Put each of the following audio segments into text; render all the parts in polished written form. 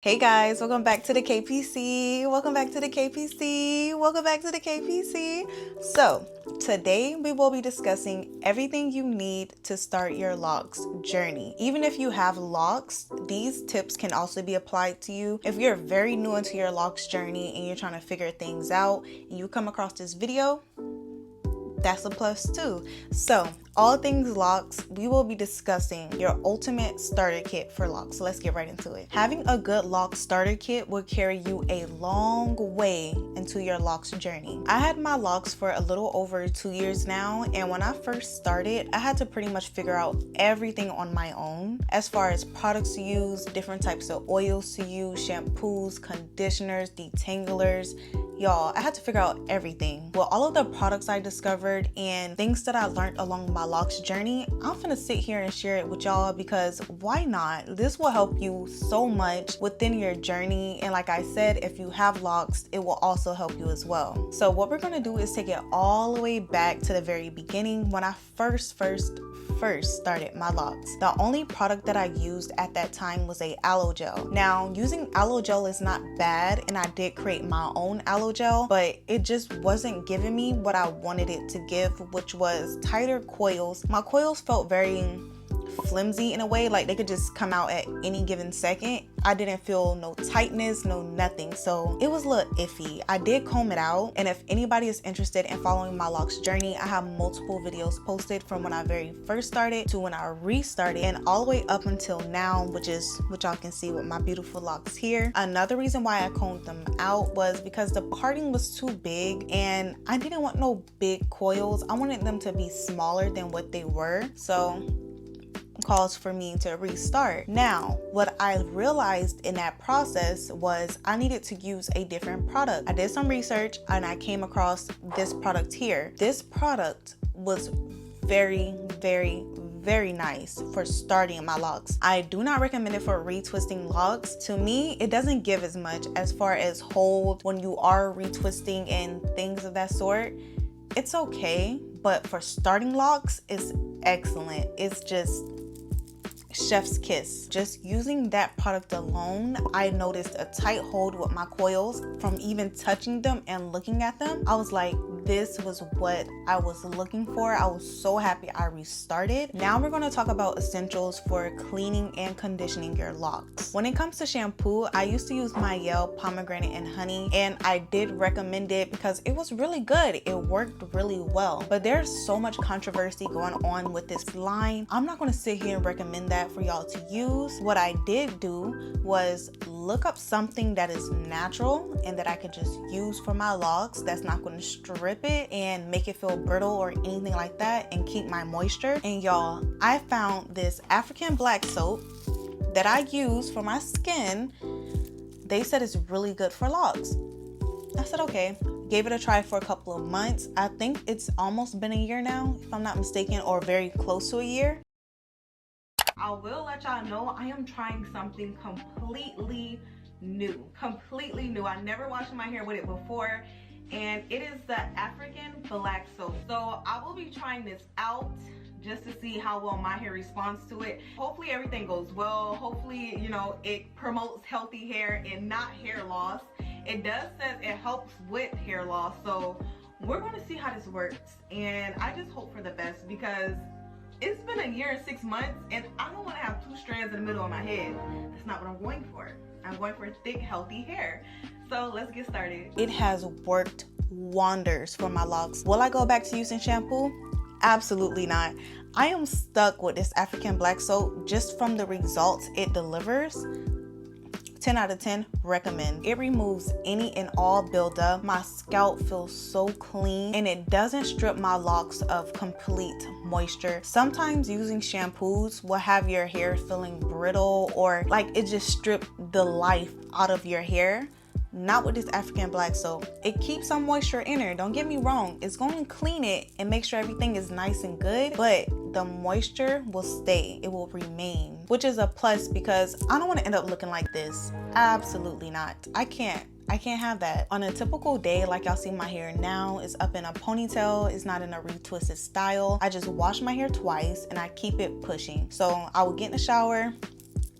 Hey guys, welcome back to the KPC. Welcome back to the KPC. Welcome back to the KPC. So, today we will be discussing everything you need to start your Locs journey. Even if you have locks, these tips can also be applied to you. If you're very new into your Locs journey and you're trying to figure things out, and you come across this video, that's a plus too. So, all things Locs, we will be discussing your ultimate starter kit for Locs. So let's get right into it. Having a good Locs starter kit will carry you a long way into your Locs journey. I had my Locs for a little over 2 years now, and when I first started, I had to pretty much figure out everything on my own as far as products to use, different types of oils to use, shampoos, conditioners, detanglers. Y'all, I had to figure out everything. Well, all of the products I discovered and things that I learned along my Locs journey, I'm finna sit here and share it with y'all because why not? This will help you so much within your journey. And like I said, if you have Locs, it will also help you as well. So what we're gonna do is take it all the way back to the very beginning when I first started my Locs. The only product that I used at that time was a aloe gel. Now, using aloe gel is not bad, and I did create my own aloe gel, but it just wasn't giving me what I wanted it to give, which was tighter coils. My coils felt very flimsy in a way, like they could just come out at any given second. I didn't feel no tightness, no nothing, so it was a little iffy. I did comb it out, and if anybody is interested in following my Locs journey, I have multiple videos posted from when I very first started to when I restarted and all the way up until now, which y'all can see with my beautiful Locs here. Another reason why I combed them out was because the parting was too big and I didn't want no big coils. I wanted them to be smaller than what they were, so calls for me to restart. Now, what I realized in that process was I needed to use a different product. I did some research and I came across this product here. This product was very nice for starting my Locs. I do not recommend it for retwisting Locs. To me, it doesn't give as much as far as hold when you are retwisting and things of that sort. It's okay, but for starting Locs, it's excellent. It's just chef's kiss. Just using that product alone, I noticed a tight hold with my coils from even touching them and looking at them. I was like, this was what I was looking for. I was so happy I restarted. Now we're going to talk about essentials for cleaning and conditioning your Locs. When it comes to shampoo, I used to use my Yale pomegranate and honey, and I did recommend it because it was really good. It worked really well, but there's so much controversy going on with this line. I'm not going to sit here and recommend that for y'all to use. What I did do was look up something that is natural and that I could just use for my Locs that's not going to strip it and make it feel brittle or anything like that and keep my moisture. And y'all, I found this African black soap that I use for my skin. They said it's really good for Locs. I said okay, gave it a try for a couple of months. I think it's almost been a year now, if I'm not mistaken, or very close to a year. I will let y'all know I am trying something completely new. I never washed my hair with it before, and it is the African black soap. So I will be trying this out just to see how well my hair responds to it. Hopefully everything goes well. Hopefully, you know, it promotes healthy hair and not hair loss. It does say it helps with hair loss, so we're going to see how this works, and I just hope for the best because it's been a year and 6 months and I don't want to have two strands in the middle of my head. That's not what I'm going for. I'm going for thick, healthy hair. So let's get started. It has worked wonders for my Locs. Will I go back to using shampoo? Absolutely not. I am stuck with this African black soap just from the results it delivers. 10 out of 10, recommend. It removes any and all buildup. My scalp feels so clean and it doesn't strip my Locs of complete moisture. Sometimes using shampoos will have your hair feeling brittle or like it just stripped the life out of your hair. Not with this African black soap. It keeps some moisture in there, don't get me wrong. It's going to clean it and make sure everything is nice and good, but the moisture will stay, it will remain, which is a plus because I don't want to end up looking like this. Absolutely not. I can't have that. On a typical day, like y'all see my hair now, it's up in a ponytail, it's not in a retwisted style. I just wash my hair twice and I keep it pushing. So I will get in the shower,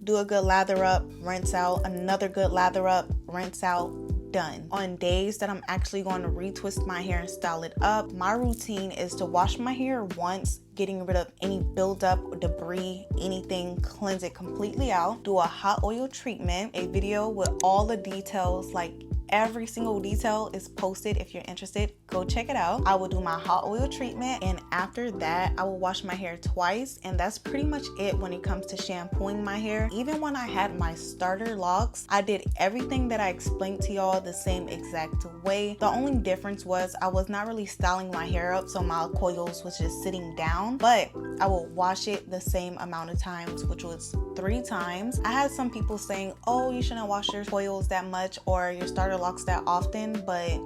do a good lather up, rinse out, another good lather up, rinse out, done. On days that I'm actually going to retwist my hair and style it up, my routine is to wash my hair once, getting rid of any buildup, debris, anything, cleanse it completely out, do a hot oil treatment. A video with all the details, like every single detail, is posted. If you're interested, go check it out. I will do my hot oil treatment, and after that I will wash my hair twice, and that's pretty much it when it comes to shampooing my hair. Even when I had my starter locks, I did everything that I explained to y'all the same exact way. The only difference was I was not really styling my hair up, so my coils was just sitting down, but I will wash it the same amount of times, which was 3 times. I had some people saying, oh, you shouldn't wash your coils that much or your starter locks that often, but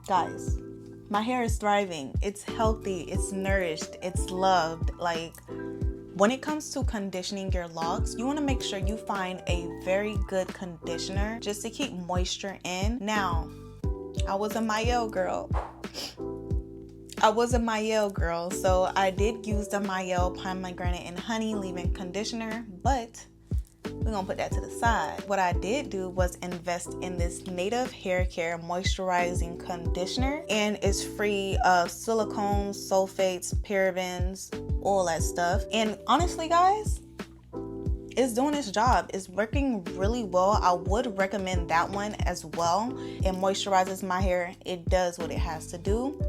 guys, my hair is thriving, it's healthy, it's nourished, it's loved. Like, when it comes to conditioning your locks, you want to make sure you find a very good conditioner just to keep moisture in. Now, I was a Mayel girl. So I did use the Mayel pomegranate and honey leave-in conditioner, but we're gonna put that to the side. What I did do was invest in this Native Hair Care moisturizing conditioner, and it's free of silicones, sulfates, parabens, all that stuff. And honestly, guys, it's doing its job. It's working really well. I would recommend that one as well. It moisturizes my hair. It does what it has to do.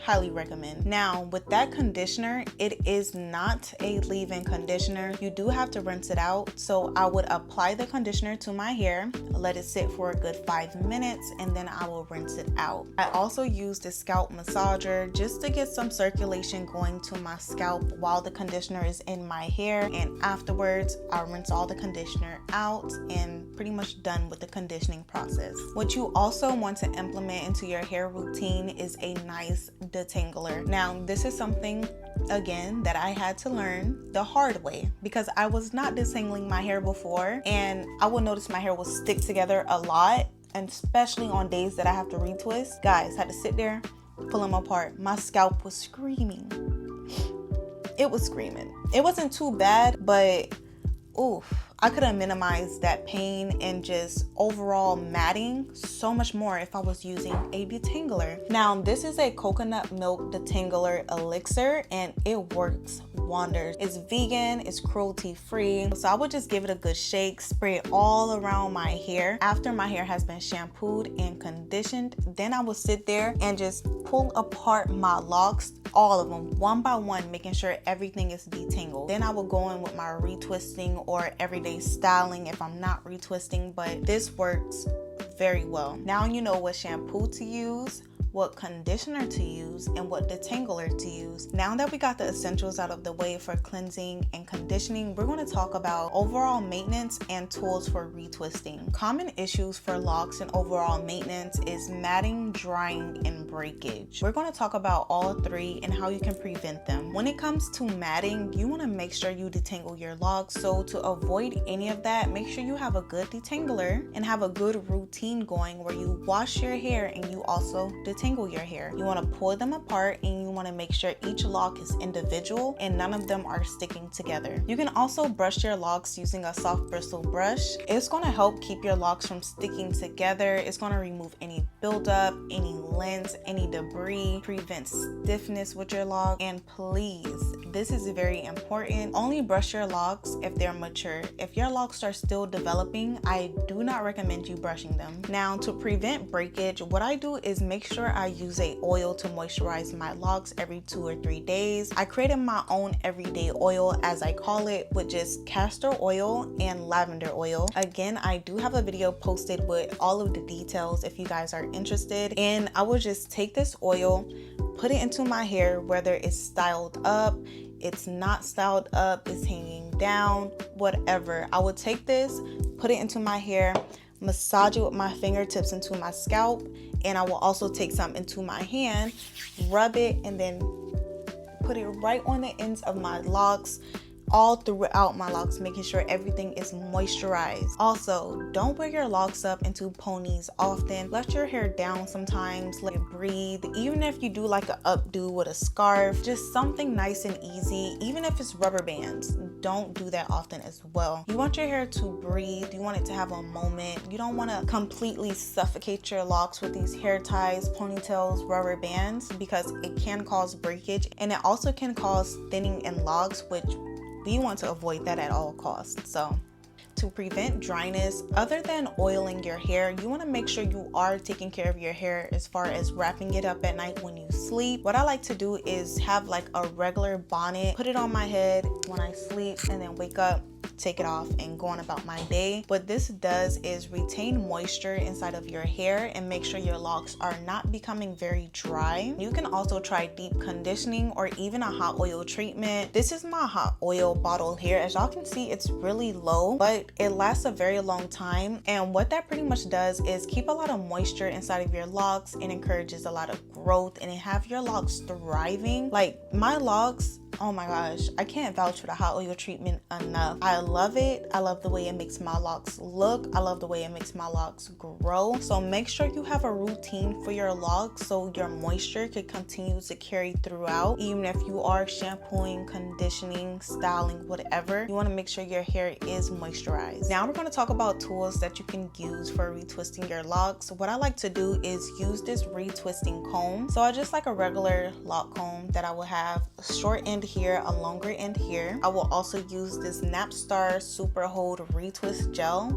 Highly recommend. Now, with that conditioner, it is not a leave-in conditioner. You do have to rinse it out. So I would apply the conditioner to my hair, let it sit for a good 5 minutes, and then I will rinse it out. I also use the scalp massager just to get some circulation going to my scalp while the conditioner is in my hair, and afterwards I rinse all the conditioner out and pretty much done with the conditioning process. What you also want to implement into your hair routine is a nice detangler. Now, this is something, again, that I had to learn the hard way because I was not detangling my hair before, and I would notice my hair will stick together a lot, and especially on days that I have to retwist. Guys, I had to sit there, pull them apart. My scalp was screaming. It was screaming. It wasn't too bad, but oof, I could have minimized that pain and just overall matting so much more if I was using a detangler. Now, this is a coconut milk detangler elixir, and it works wonders. It's vegan, it's cruelty free. So I would just give it a good shake, spray it all around my hair. After my hair has been shampooed and conditioned, then I will sit there and just pull apart my locks, all of them, one by one, making sure everything is detangled. Then I will go in with my retwisting or everyday styling if I'm not retwisting, but this works very well. Now you know what shampoo to use, what conditioner to use, and what detangler to use. Now that we got the essentials out of the way for cleansing and conditioning, we're going to talk about overall maintenance and tools for retwisting. Common issues for locks and overall maintenance is matting, drying, and breakage. We're going to talk about all 3 and how you can prevent them. When it comes to matting, you want to make sure you detangle your locks. So to avoid any of that, make sure you have a good detangler and have a good routine going where you wash your hair and you also detangle your hair. You want to pull them apart, and you want to make sure each lock is individual and none of them are sticking together. You can also brush your locks using a soft bristle brush. It's going to help keep your locks from sticking together. It's going to remove any buildup, any lint, any debris, prevent stiffness with your lock. And please, this is very important, only brush your locks if they're mature. If your locks are still developing, I do not recommend you brushing them. Now, to prevent breakage, what I do is make sure I use a oil to moisturize my locks every 2 or 3 days. I created my own everyday oil, as I call it, with just castor oil and lavender oil. Again, I do have a video posted with all of the details if you guys are interested. And I will just take this oil, put it into my hair, whether it's styled up, it's not styled up, it's hanging down, whatever. I would take this, put it into my hair, massage it with my fingertips into my scalp, and I will also take some into my hand, rub it, and then put it right on the ends of my locks, all throughout my locks, making sure everything is moisturized. Also, don't wear your locks up into ponies often. Let your hair down sometimes, let it breathe. Even if you do like an updo with a scarf, just something nice and easy. Even if it's rubber bands, don't do that often as well. You want your hair to breathe. You want it to have a moment. You don't want to completely suffocate your locks with these hair ties, ponytails, rubber bands, because it can cause breakage, and it also can cause thinning in locks, which we want to avoid that at all costs. So to prevent dryness, other than oiling your hair, you want to make sure you are taking care of your hair as far as wrapping it up at night when you sleep. What I like to do is have like a regular bonnet, put it on my head when I sleep, and then wake up, take it off, and go on about my day. What this does is retain moisture inside of your hair and make sure your locks are not becoming very dry. You can also try deep conditioning or even a hot oil treatment. This is my hot oil bottle here. As y'all can see, it's really low, but it lasts a very long time. And what that pretty much does is keep a lot of moisture inside of your locks and encourages a lot of growth, and it have your locks thriving. Like my locks, oh my gosh, I can't vouch for the hot oil treatment enough. I love it. I love the way it makes my locks look. I love the way it makes my locks grow. So make sure you have a routine for your locks so your moisture could continue to carry throughout. Even if you are shampooing, conditioning, styling, whatever, you want to make sure your hair is moisturized. Now we're going to talk about tools that you can use for retwisting your locks. What I like to do is use this retwisting comb. So I just like a regular lock comb that I will have a short end here, a longer end here. I will also use this Napstar Super Hold Retwist Gel.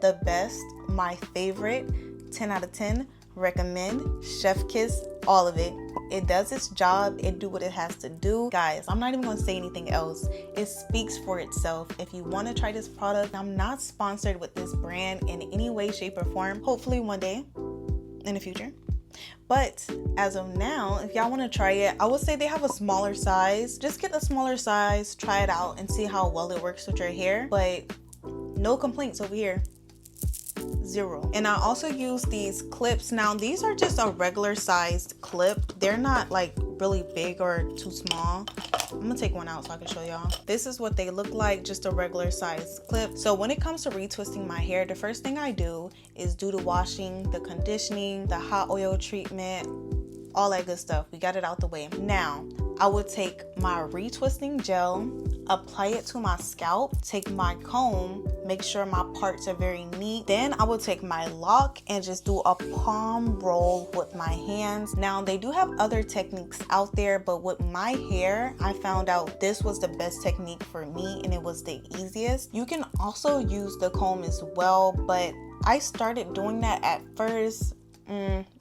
The best, my favorite, 10 out of 10, recommend, chef kiss, all of it. It does its job, it do what it has to do. Guys, I'm not even gonna say anything else. It speaks for itself. If you want to try this product, I'm not sponsored with this brand in any way, shape, or form. Hopefully one day in the future. But as of now, if y'all want to try it, I would say they have a smaller size. Just get the smaller size, try it out, and see how well it works with your hair. But no complaints over here. Zero. And I also use these clips. Now these are just a regular sized clip. They're not like really big or too small. I'm gonna take one out so I can show y'all. This is what they look like, just a regular size clip. So when it comes to retwisting my hair, the first thing I do is do the washing, the conditioning, the hot oil treatment, all that good stuff. We got it out the way. Now I would take my retwisting gel, apply it to my scalp, take my comb, make sure my parts are very neat. Then I will take my lock and just do a palm roll with my hands. Now they do have other techniques out there, but with my hair, I found out this was the best technique for me and it was the easiest. You can also use the comb as well, but I started doing that at first.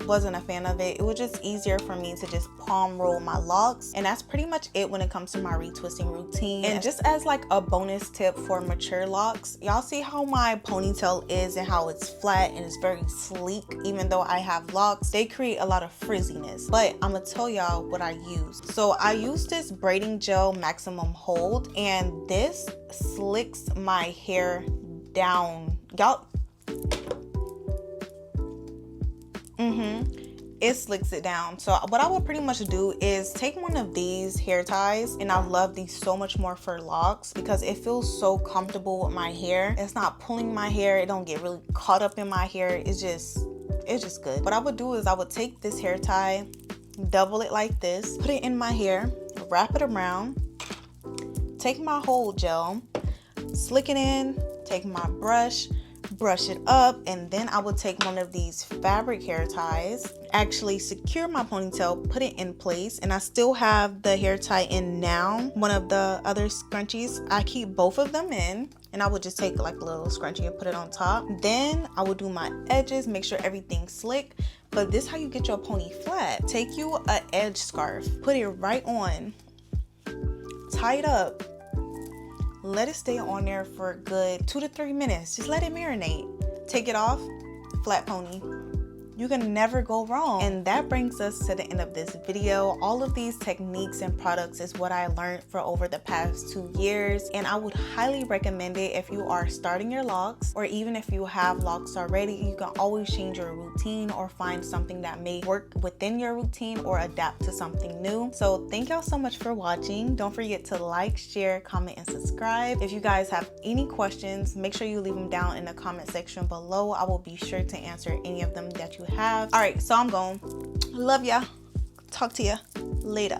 Wasn't a fan of it. It was just easier for me to just palm roll my locks, and that's pretty much it when it comes to my retwisting routine. And just as like a bonus tip for mature locks, y'all see how my ponytail is and how it's flat and it's very sleek. Even though I have locks, they create a lot of frizziness, but I'm gonna tell y'all what I use. So I use this braiding gel maximum hold, and this slicks my hair down. Y'all, it slicks it down. So what I would pretty much do is take one of these hair ties, and I love these so much more for locks because it feels so comfortable with my hair. It's not pulling my hair, it don't get really caught up in my hair. It's just good. What I would do is I would take this hair tie, double it like this, put it in my hair, wrap it around, take my hold gel, slick it in, take my brush, brush it up, and then I would take one of these fabric hair ties, actually secure my ponytail, put it in place, and I still have the hair tie in now. One of the other scrunchies, I keep both of them in, and I would just take like a little scrunchie and put it on top. Then I would do my edges, make sure everything's slick. But this is how you get your pony flat. Take you a edge scarf, put it right on, tie it up, let it stay on there for a good 2 to 3 minutes. Just let it marinate. Take it off, flat pony. You can never go wrong. And that brings us to the end of this video. All of these techniques and products is what I learned for over the past 2 years, and I would highly recommend it if you are starting your locks, or even if you have locks already. You can always change your routine or find something that may work within your routine or adapt to something new. So thank y'all so much for watching. Don't forget to like, share, comment, and subscribe. If you guys have any questions, make sure you leave them down in the comment section below. I will be sure to answer any of them that you have. All right, so I'm gone. Love ya. Talk to ya later.